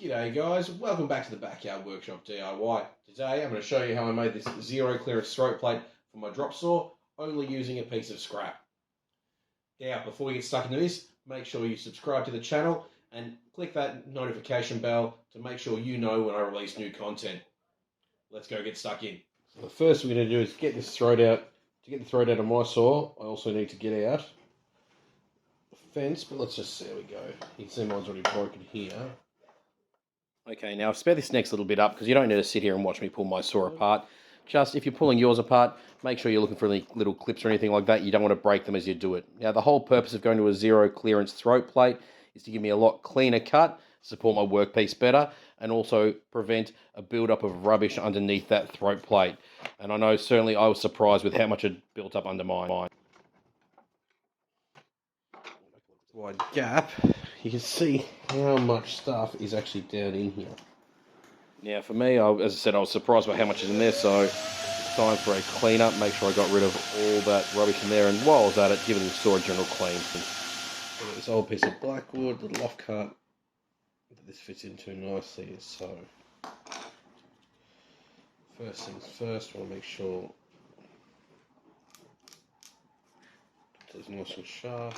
G'day guys, welcome back to the Backyard Workshop DIY. Today I'm going to show you how I made this zero clearance throat plate for my drop saw, only using a piece of scrap. Now, before we get stuck into this, make sure you subscribe to the channel and click that notification bell to make sure you know when I release new content. Let's go get stuck in. So the first thing we're going to do is get this throat out. To get the throat out of my saw, I also need to get out the fence, but let's just see how we go. You can see mine's already broken here. Okay, now I've sped this next little bit up because you don't need to sit here and watch me pull my saw apart. Just if you're pulling yours apart, make sure you're looking for any little clips or anything like that. You don't want to break them as you do it. Now, the whole purpose of going to a zero clearance throat plate is to give me a lot cleaner cut, support my workpiece better, and also prevent a build-up of rubbish underneath that throat plate. And I know certainly I was surprised with how much it built up under mine. Wide gap, you can see how much stuff is actually down in here. Now for me, as I said, I was surprised by how much is in there, so it's time for a clean up. Make sure I got rid of all that rubbish in there, and while I was at it, give the saw a general clean. This old piece of blackwood, the loft cut that this fits into nicely. So first things first, I want to make sure it's nice and sharp.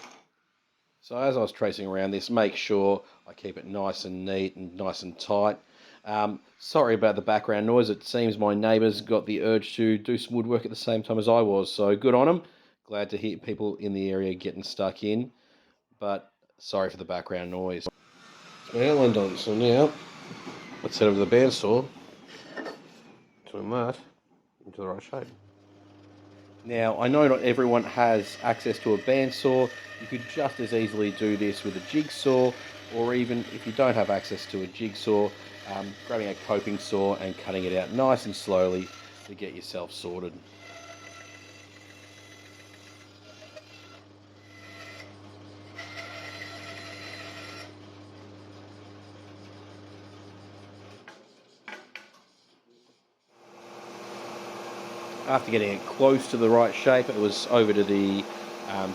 So as I was tracing around this, make sure I keep it nice and neat and nice and tight. Sorry about the background noise. It seems my neighbours got the urge to do some woodwork at the same time as I was. So good on them. Glad to hear people in the area getting stuck in. But sorry for the background noise. It's my outline done. So now, let's head over to the bandsaw to turn that into the right shape. Now, I know not everyone has access to a bandsaw. You could just as easily do this with a jigsaw, or even if you don't have access to a jigsaw, grabbing a coping saw and cutting it out nice and slowly to get yourself sorted. After getting it close to the right shape, it was over to the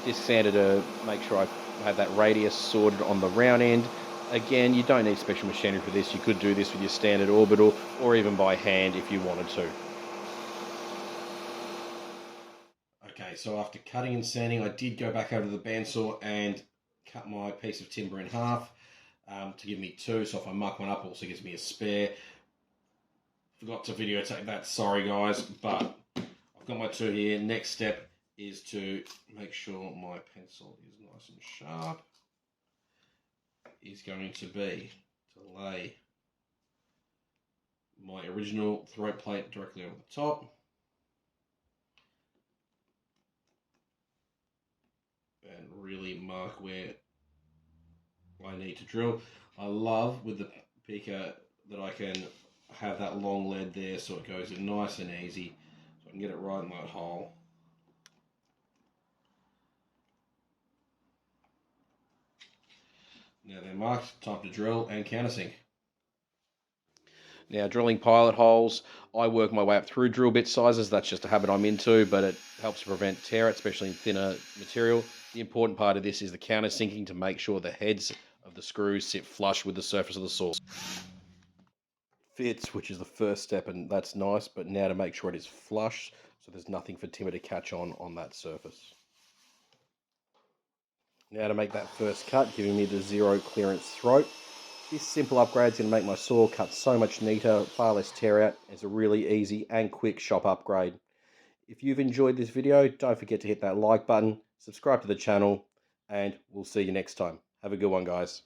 disc sander to make sure I had that radius sorted on the round end. Again, you don't need special machinery for this. You could do this with your standard orbital or even by hand if you wanted to. Okay, so after cutting and sanding, I did go back over to the bandsaw and cut my piece of timber in half to give me two. So if I muck one up, it also gives me a spare. Forgot to videotape that, sorry guys, but I've got my two here. Next step is to make sure my pencil is nice and sharp. Is going to be to lay my original throat plate directly over the top. And really mark where I need to drill. I love with the picker that I can have that long lead there so it goes in nice and easy. So I can get it right in that hole. Now they're marked, time to drill and countersink. Now drilling pilot holes, I work my way up through drill bit sizes. That's just a habit I'm into, but it helps to prevent tear, especially in thinner material. The important part of this is the countersinking to make sure the heads of the screws sit flush with the surface of the saw. Fits, which is the first step, and that's nice, but now to make sure it is flush so there's nothing for timber to catch on that surface. Now to make that first cut, giving me the zero clearance throat. This simple upgrade is going to make my saw cut so much neater, far less tear out. It's a really easy and quick shop upgrade. If you've enjoyed this video, don't forget to hit that like button, subscribe to the channel, and we'll see you next time. Have a good one, guys.